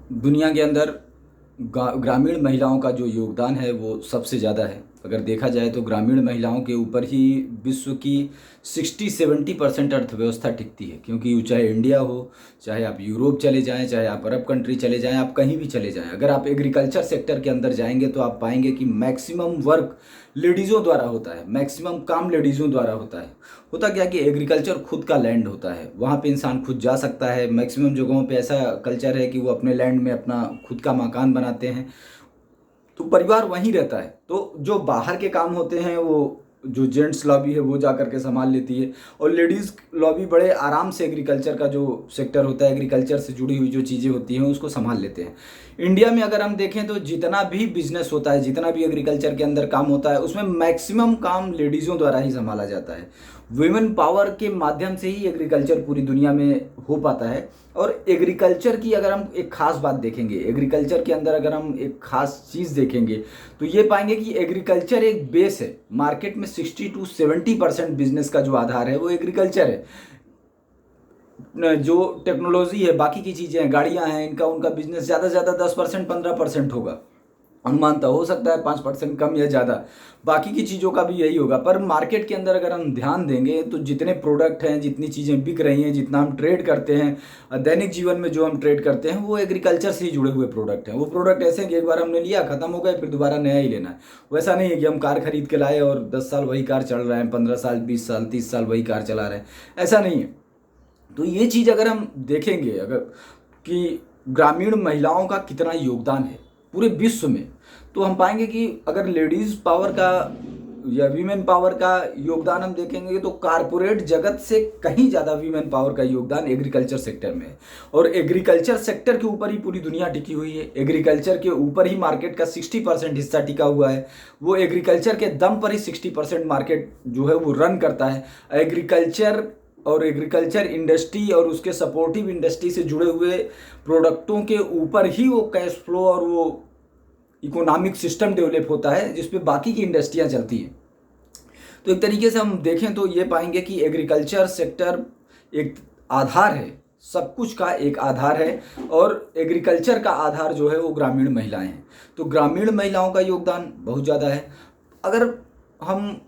दुनिया के अंदर ग्रामीण महिलाओं का जो योगदान है वो सबसे ज़्यादा है। अगर देखा जाए तो ग्रामीण महिलाओं के ऊपर ही विश्व की 60-70% अर्थव्यवस्था टिकती है, क्योंकि वो चाहे इंडिया हो, चाहे आप यूरोप चले जाएं, चाहे आप अरब कंट्री चले जाएं, आप कहीं भी चले जाएं, अगर आप एग्रीकल्चर सेक्टर के अंदर जाएंगे तो आप पाएंगे कि मैक्सिमम वर्क लेडीज़ों द्वारा होता है, मैक्सिमम काम लेडीज़ों द्वारा होता है। होता क्या कि एग्रीकल्चर खुद का लैंड होता है, वहाँ पे इंसान खुद जा सकता है। मैक्सिमम जगहों पे ऐसा कल्चर है कि वो अपने लैंड में अपना खुद का मकान बनाते हैं, तो परिवार वहीं रहता है। तो जो बाहर के काम होते हैं वो जो जेंट्स लॉबी है वो जा करके संभाल लेती है, और लेडीज़ लॉबी बड़े आराम से एग्रीकल्चर का जो सेक्टर होता है, एग्रीकल्चर से जुड़ी हुई जो चीज़ें होती हैं उसको संभाल लेते हैं। इंडिया में अगर हम देखें तो जितना भी बिजनेस होता है, जितना भी एग्रीकल्चर के अंदर काम होता है, उसमें मैक्सिमम काम लेडीज़ों द्वारा ही संभाला जाता है। वुमेन पावर के माध्यम से ही एग्रीकल्चर पूरी दुनिया में हो पाता है। और एग्रीकल्चर की अगर हम एक खास बात देखेंगे, एग्रीकल्चर के अंदर अगर हम एक खास चीज़ देखेंगे तो ये पाएंगे कि एग्रीकल्चर एक बेस है। मार्केट में 60-70% बिजनेस का जो आधार है वो एग्रीकल्चर है। जो टेक्नोलॉजी है, बाकी की चीज़ें हैं, गाड़ियां हैं, इनका उनका बिजनेस ज़्यादा से ज़्यादा 10% 15% होगा। अनुमानता हो सकता है 5% कम या ज़्यादा, बाकी की चीज़ों का भी यही होगा। पर मार्केट के अंदर अगर हम ध्यान देंगे तो जितने प्रोडक्ट हैं, जितनी चीज़ें बिक रही हैं, जितना हम ट्रेड करते हैं, दैनिक जीवन में जो हम ट्रेड करते हैं वो एग्रीकल्चर से ही जुड़े हुए प्रोडक्ट हैं। वो प्रोडक्ट ऐसे हैं कि एक बार हमने लिया, ख़त्म हो गए, फिर दोबारा नया ही लेना है। वैसा नहीं है कि हम कार खरीद के लाए और 10 साल वही कार चल रहे हैं, 15 साल 20 साल 30 साल वही कार चला रहे हैं, ऐसा नहीं है। तो ये चीज़ अगर हम देखेंगे अगर कि ग्रामीण महिलाओं का कितना योगदान है पूरे विश्व में, तो हम पाएंगे कि अगर लेडीज़ पावर का या वीमेन पावर का योगदान हम देखेंगे तो कारपोरेट जगत से कहीं ज़्यादा वीमेन पावर का योगदान एग्रीकल्चर सेक्टर में है। और एग्रीकल्चर सेक्टर के ऊपर ही पूरी दुनिया टिकी हुई है, एग्रीकल्चर के ऊपर ही मार्केट का 60% हिस्सा टिका हुआ है। वो एग्रीकल्चर के दम पर ही 60% मार्केट जो है वो रन करता है। एग्रीकल्चर और एग्रीकल्चर इंडस्ट्री और उसके सपोर्टिव इंडस्ट्री से जुड़े हुए प्रोडक्टों के ऊपर ही वो कैश फ्लो और वो इकोनॉमिक सिस्टम डेवलप होता है जिस पे बाकी की इंडस्ट्रियां चलती हैं। तो एक तरीके से हम देखें तो ये पाएंगे कि एग्रीकल्चर सेक्टर एक आधार है, सब कुछ का एक आधार है, और एग्रीकल्चर का आधार जो है वो ग्रामीण महिलाएं हैं। तो ग्रामीण महिलाओं का योगदान बहुत ज़्यादा है। अगर हम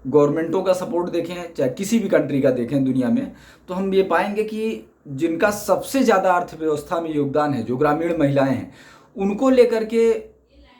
गवर्नमेंटों का सपोर्ट देखें, चाहे किसी भी कंट्री का देखें दुनिया में, तो हम ये पाएंगे कि जिनका सबसे ज़्यादा अर्थव्यवस्था में योगदान है, जो ग्रामीण महिलाएं हैं, उनको लेकर के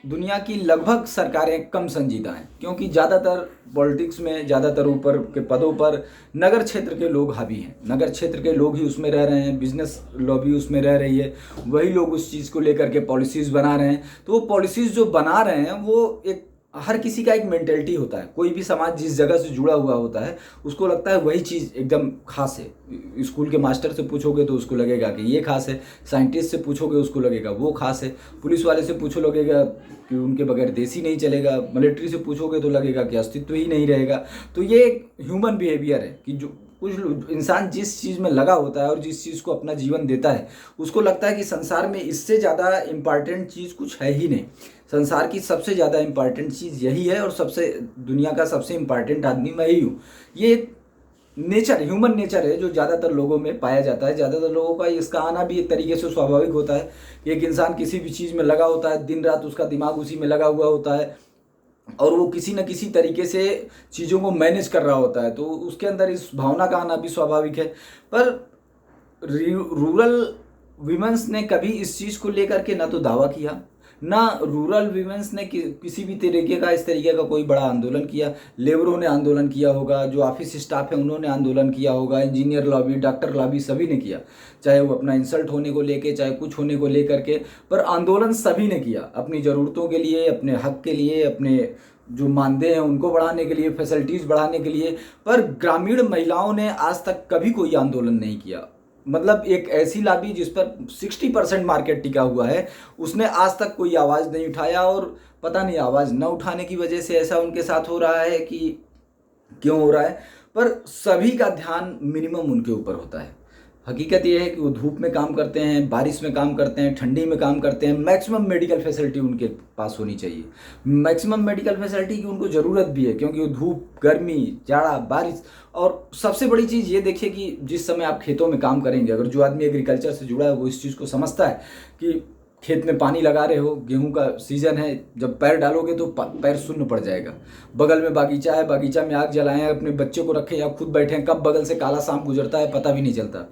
दुनिया की लगभग सरकारें कम संजीदा हैं, क्योंकि ज़्यादातर पॉलिटिक्स में, ज़्यादातर ऊपर के पदों पर नगर क्षेत्र के लोग हावी हैं, नगर क्षेत्र के लोग ही उसमें रह रहे हैं, बिजनेस लॉबी उसमें रह रही है, वही लोग उस चीज़ को लेकर के पॉलिसीज़ बना रहे हैं। तो वो पॉलिसीज़ जो बना रहे हैं वो एक हर किसी का एक मेंटेलिटी होता है। कोई भी समाज जिस जगह से जुड़ा हुआ होता है उसको लगता है वही चीज़ एकदम खास है। स्कूल के मास्टर से पूछोगे तो उसको लगेगा कि ये खास है, साइंटिस्ट से पूछोगे उसको लगेगा वो खास है, पुलिस वाले से पूछो लगेगा कि उनके बगैर देश ही नहीं चलेगा, मिलिट्री से पूछोगे तो लगेगा कि अस्तित्व ही नहीं रहेगा। तो ये एक ह्यूमन बिहेवियर है कि जो कुछ इंसान जिस चीज़ में लगा होता है और जिस चीज़ को अपना जीवन देता है उसको लगता है कि संसार में इससे ज़्यादा इम्पॉर्टेंट चीज़ कुछ है ही नहीं। संसार की सबसे ज़्यादा इम्पॉर्टेंट चीज़ यही है, और सबसे दुनिया का सबसे इम्पॉर्टेंट आदमी मैं ही हूँ। ये एक नेचर, ह्यूमन नेचर है जो ज़्यादातर लोगों में पाया जाता है। ज़्यादातर लोगों का इसका आना भी एक तरीके से स्वाभाविक होता है। एक इंसान किसी भी चीज़ में लगा होता है, दिन रात उसका दिमाग उसी में लगा हुआ होता है, और वो किसी न किसी तरीके से चीज़ों को मैनेज कर रहा होता है, तो उसके अंदर इस भावना का आना भी स्वाभाविक है। पर रूरल विमेंस ने कभी इस चीज़ को लेकर के ना तो दावा किया, ना रूरल विमेंस ने किसी भी तरीके का इस तरीके का कोई बड़ा आंदोलन किया। लेबरों ने आंदोलन किया होगा, जो ऑफिस स्टाफ है उन्होंने आंदोलन किया होगा, इंजीनियर लॉबी, डॉक्टर लॉबी सभी ने किया, चाहे वो अपना इंसल्ट होने को लेके, चाहे कुछ होने को लेकर के, पर आंदोलन सभी ने किया अपनी ज़रूरतों के लिए, अपने हक के लिए, अपने जो मानदेय हैं उनको बढ़ाने के लिए, फैसिलिटीज़ बढ़ाने के लिए। पर ग्रामीण महिलाओं ने आज तक कभी कोई आंदोलन नहीं किया। मतलब एक ऐसी लॉबी जिस पर 60% मार्केट टिका हुआ है, उसने आज तक कोई आवाज़ नहीं उठाया। और पता नहीं आवाज़ न उठाने की वजह से ऐसा उनके साथ हो रहा है कि क्यों हो रहा है, पर सभी का ध्यान मिनिमम उनके ऊपर होता है। हकीकत ये है कि वो धूप में काम करते हैं, बारिश में काम करते हैं, ठंडी में काम करते हैं। मैक्सिमम मेडिकल फैसिलिटी उनके पास होनी चाहिए। मैक्सिमम मेडिकल फैसिलिटी की उनको ज़रूरत भी है, क्योंकि वो धूप, गर्मी, जाड़ा, बारिश, और सबसे बड़ी चीज़ ये देखिए कि जिस समय आप खेतों में काम करेंगे, अगर जो आदमी एग्रीकल्चर से जुड़ा है वो इस चीज़ को समझता है कि खेत में पानी लगा रहे हो, गेहूं का सीजन है, जब पैर डालोगे तो पैर शून्य पड़ जाएगा। बगल में बागीचा है, बागीचा में आग जलाएं, अपने बच्चे को रखें या खुद बैठें, कब बगल से काला सांप गुजरता है पता भी नहीं चलता।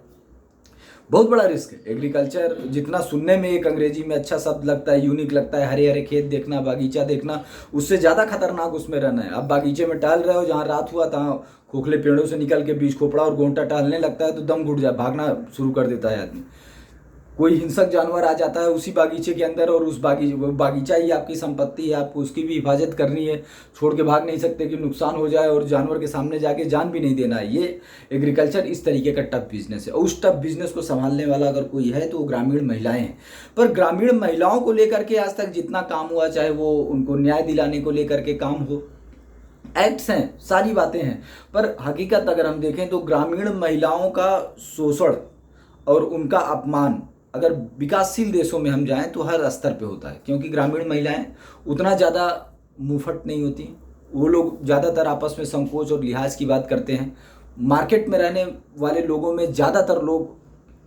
बहुत बड़ा रिस्क है एग्रीकल्चर। जितना सुनने में एक अंग्रेजी में अच्छा शब्द लगता है, यूनिक लगता है, हरे हरे खेत देखना, बागीचा देखना, उससे ज़्यादा खतरनाक उसमें रहना है। आप बागीचे में टहल रहे हो, जहाँ रात हुआ तहाँ खोखले पेड़ों से निकल के बीज खोपड़ा और गोंटा टहलने लगता है तो दम घुट जाए, भागना शुरू कर देता है आदमी। कोई हिंसक जानवर आ जाता है उसी बागीचे के अंदर, और उस बागीचा ही आपकी संपत्ति है, आपको उसकी भी हिफाजत करनी है, छोड़ के भाग नहीं सकते कि नुकसान हो जाए, और जानवर के सामने जाके जान भी नहीं देना है। ये एग्रीकल्चर इस तरीके का टफ बिजनेस है, और उस टफ बिजनेस को संभालने वाला अगर कोई है तो वो ग्रामीण महिलाएं हैं। पर ग्रामीण महिलाओं को लेकर के आज तक जितना काम हुआ, चाहे वो उनको न्याय दिलाने को लेकर के काम हो, एक्ट्स हैं, सारी बातें हैं, पर हकीकत अगर हम देखें तो ग्रामीण महिलाओं का शोषण और उनका अपमान अगर विकासशील देशों में हम जाएं तो हर स्तर पे होता है, क्योंकि ग्रामीण महिलाएं उतना ज़्यादा मुंहफट नहीं होती। वो लोग ज़्यादातर आपस में संकोच और लिहाज की बात करते हैं। मार्केट में रहने वाले लोगों में ज़्यादातर लोग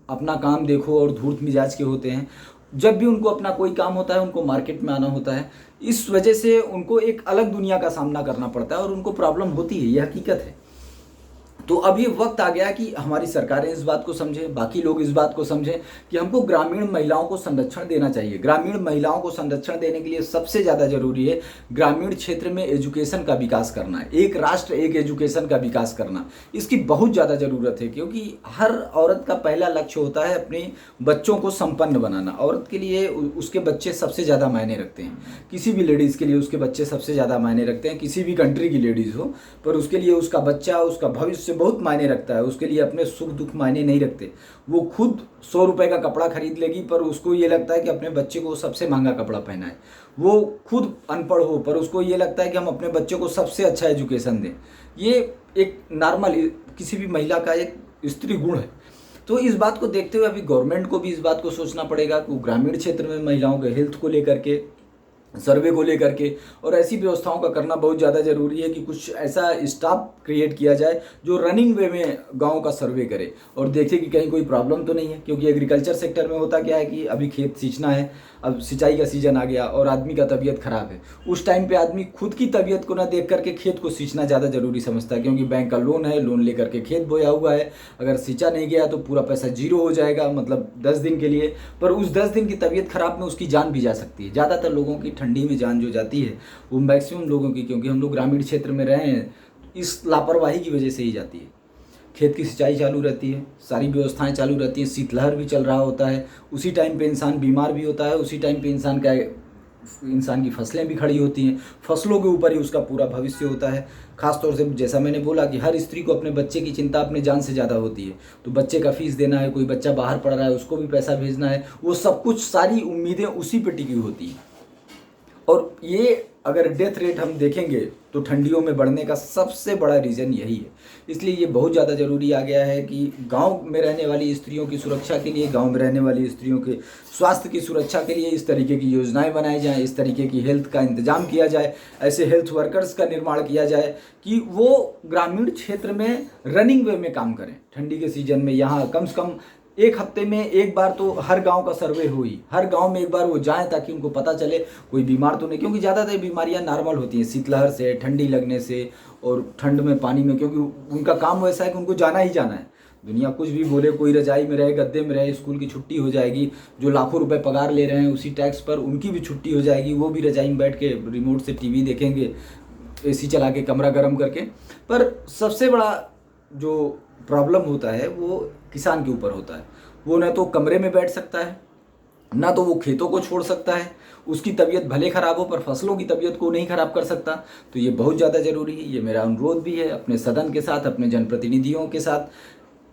अपना काम देखो और धूर्त मिजाज के होते हैं। जब भी उनको अपना कोई काम होता है उनको मार्केट में आना होता है, इस वजह से उनको एक अलग दुनिया का सामना करना पड़ता है और उनको प्रॉब्लम होती है, ये हकीकत है। तो अब ये वक्त आ गया कि हमारी सरकारें इस बात को समझें, बाकी लोग इस बात को समझें कि हमको ग्रामीण महिलाओं को संरक्षण देना चाहिए। ग्रामीण महिलाओं को संरक्षण देने के लिए सबसे ज़्यादा जरूरी है ग्रामीण क्षेत्र में एजुकेशन का विकास करना है। एक राष्ट्र एक एजुकेशन का विकास करना, इसकी बहुत ज़्यादा ज़रूरत है, क्योंकि हर औरत का पहला लक्ष्य होता है अपने बच्चों को संपन्न बनाना। औरत के लिए उसके बच्चे सबसे ज़्यादा मायने रखते हैं, किसी भी लेडीज़ के लिए उसके बच्चे सबसे ज़्यादा मायने रखते हैं, किसी भी कंट्री की लेडीज़ हो, पर उसके लिए उसका बच्चा, उसका भविष्य बहुत मायने रखता है। उसके लिए अपने सुख दुख मायने नहीं रखते। वो खुद 100 रुपए का कपड़ा खरीद लेगी, पर उसको ये लगता है कि अपने बच्चे को सबसे महंगा कपड़ा पहनाए। वो खुद अनपढ़ हो, पर उसको ये लगता है कि हम अपने बच्चे को सबसे अच्छा एजुकेशन दें। ये एक नॉर्मल किसी भी महिला का एक स्त्री गुण है। तो इस बात को देखते हुए अभी गवर्नमेंट को भी इस बात को सोचना पड़ेगा कि ग्रामीण क्षेत्र में महिलाओं के हेल्थ को लेकर के, सर्वे को लेकर के, और ऐसी व्यवस्थाओं का करना बहुत ज़्यादा ज़रूरी है कि कुछ ऐसा स्टाफ क्रिएट किया जाए जो रनिंग वे में गाँव का सर्वे करे और देखे कि कहीं कोई प्रॉब्लम तो नहीं है। क्योंकि एग्रीकल्चर सेक्टर में होता क्या है कि अभी खेत सींचना है, अब सिंचाई का सीजन आ गया और आदमी का तबीयत खराब है, उस टाइम पे आदमी खुद की तबीयत को ना देख करके खेत को सींचना ज़्यादा ज़रूरी समझता है, क्योंकि बैंक का लोन है, लोन लेकर के खेत बोया हुआ है, अगर सींचा नहीं गया तो पूरा पैसा जीरो हो जाएगा, मतलब 10 दिन के लिए। पर उस 10 दिन की तबीयत खराब में उसकी जान भी जा सकती है। ज़्यादातर लोगों की ठंडी में जान जो जाती है वो मैक्सिमम लोगों की, क्योंकि हम लोग ग्रामीण क्षेत्र में रहे हैं, इस लापरवाही की वजह से ही जाती है। खेत की सिंचाई चालू रहती है, सारी व्यवस्थाएं चालू रहती हैं, शीतलहर भी चल रहा होता है, उसी टाइम पे इंसान बीमार भी होता है, उसी टाइम पे इंसान की फसलें भी खड़ी होती हैं, फसलों के ऊपर ही उसका पूरा भविष्य होता है। खासतौर से जैसा मैंने बोला कि हर स्त्री को अपने बच्चे की चिंता अपने जान से ज़्यादा होती है। तो बच्चे का फीस देना है, कोई बच्चा बाहर पढ़ रहा है उसको भी पैसा भेजना है, वो सब कुछ, सारी उम्मीदें उसी पे टिकी होती हैं। और ये अगर डेथ रेट हम देखेंगे तो ठंडियों में बढ़ने का सबसे बड़ा रीज़न यही है। इसलिए ये बहुत ज़्यादा ज़रूरी आ गया है कि गांव में रहने वाली स्त्रियों की सुरक्षा के लिए, गांव में रहने वाली स्त्रियों के स्वास्थ्य की सुरक्षा के लिए इस तरीके की योजनाएं बनाई जाएं, इस तरीके की हेल्थ का इंतजाम किया जाए, ऐसे हेल्थ वर्कर्स का निर्माण किया जाए कि वो ग्रामीण क्षेत्र में रनिंग वे में काम करें। ठंडी के सीजन में यहाँ कम से कम एक हफ्ते में एक बार तो हर गांव का सर्वे हुई, हर गांव में एक बार वो जाएं ताकि उनको पता चले कोई बीमार तो नहीं, क्योंकि ज़्यादातर बीमारियां नॉर्मल होती हैं, शीतलहर से, ठंडी लगने से और ठंड में पानी में, क्योंकि उनका काम वैसा है कि उनको जाना ही जाना है। दुनिया कुछ भी बोले, कोई रजाई में रहे, गद्दे में रहे, स्कूल की छुट्टी हो जाएगी, जो लाखों रुपए पगार ले रहे हैं उसी टैक्स पर उनकी भी छुट्टी हो जाएगी, वो भी रजाई में बैठ के रिमोट से टीवी देखेंगे, एसी चला के कमरा गर्म करके। पर सबसे बड़ा जो प्रॉब्लम होता है वो किसान के ऊपर होता है। वो ना तो कमरे में बैठ सकता है, ना तो वो खेतों को छोड़ सकता है, उसकी तबीयत भले ख़राब हो पर फसलों की तबीयत को नहीं ख़राब कर सकता। तो ये बहुत ज़्यादा ज़रूरी है। ये मेरा अनुरोध भी है अपने सदन के साथ, अपने जनप्रतिनिधियों के साथ,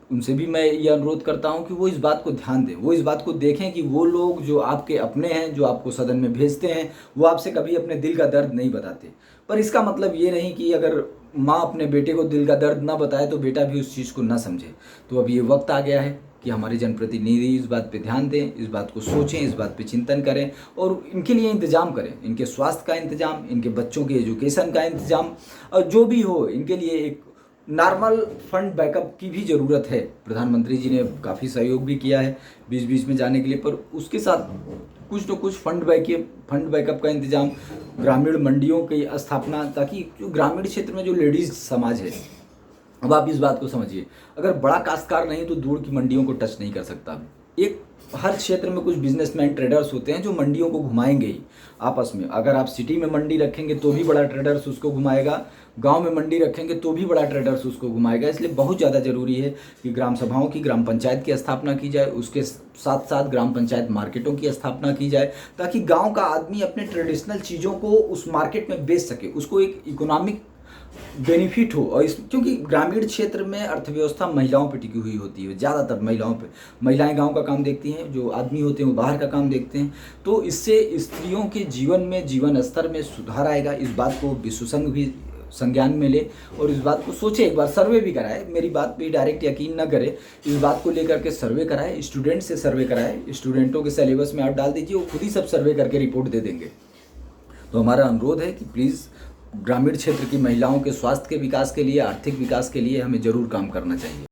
उनसे भी मैं ये अनुरोध करता हूँ कि वो इस बात को ध्यान दें, वो इस बात को देखें कि वो लोग जो आपके अपने हैं, जो आपको सदन में भेजते हैं, वो आपसे कभी अपने दिल का दर्द नहीं बताते। पर इसका मतलब ये नहीं कि अगर माँ अपने बेटे को दिल का दर्द ना बताए तो बेटा भी उस चीज़ को ना समझे। तो अब ये वक्त आ गया है कि हमारे जनप्रतिनिधि इस बात पे ध्यान दें, इस बात को सोचें, इस बात पे चिंतन करें और इनके लिए इंतज़ाम करें, इनके स्वास्थ्य का इंतज़ाम, इनके बच्चों के एजुकेशन का इंतज़ाम, और जो भी हो इनके लिए एक नॉर्मल फंड बैकअप की भी ज़रूरत है। प्रधानमंत्री जी ने काफ़ी सहयोग भी किया है बीच बीच में जाने के लिए, पर उसके साथ कुछ तो कुछ फंड बैकअप का इंतज़ाम, ग्रामीण मंडियों की स्थापना, ताकि जो ग्रामीण क्षेत्र में जो लेडीज़ समाज है, अब आप इस बात को समझिए, अगर बड़ा काश्तकार नहीं तो दूर की मंडियों को टच नहीं कर सकता। एक हर क्षेत्र में कुछ बिजनेसमैन ट्रेडर्स होते हैं जो मंडियों को घुमाएंगे ही आपस में। अगर आप सिटी में मंडी रखेंगे तो भी बड़ा ट्रेडर्स उसको घुमाएगा, गांव में मंडी रखेंगे तो भी बड़ा ट्रेडर्स उसको घुमाएगा। इसलिए बहुत ज़्यादा ज़रूरी है कि ग्राम सभाओं की, ग्राम पंचायत की स्थापना की जाए, उसके साथ साथ ग्राम पंचायत मार्केटों की स्थापना की जाए, ताकि गाँव का आदमी अपने ट्रेडिशनल चीज़ों को उस मार्केट में बेच सके, उसको एक इकोनॉमिक बेनिफिट हो। और इस क्योंकि ग्रामीण क्षेत्र में अर्थव्यवस्था महिलाओं पे टिकी हुई होती है, ज़्यादातर महिलाओं पे। महिलाएं गांव का काम देखती हैं, जो आदमी होते हैं वो बाहर का काम देखते हैं। तो इससे स्त्रियों के जीवन में, जीवन स्तर में सुधार आएगा। इस बात को विश्व संघ भी संज्ञान में ले और इस बात को सोचे, एक बार सर्वे भी कराए। मेरी बात पे डायरेक्ट यकीन न करे, इस बात को लेकर के सर्वे कराए, स्टूडेंट से सर्वे कराए, स्टूडेंटों के सिलेबस में आप डाल दीजिए, वो खुद ही सब सर्वे करके रिपोर्ट दे देंगे। तो हमारा अनुरोध है कि प्लीज़ ग्रामीण क्षेत्र की महिलाओं के स्वास्थ्य के विकास के लिए, आर्थिक विकास के लिए हमें ज़रूर काम करना चाहिए।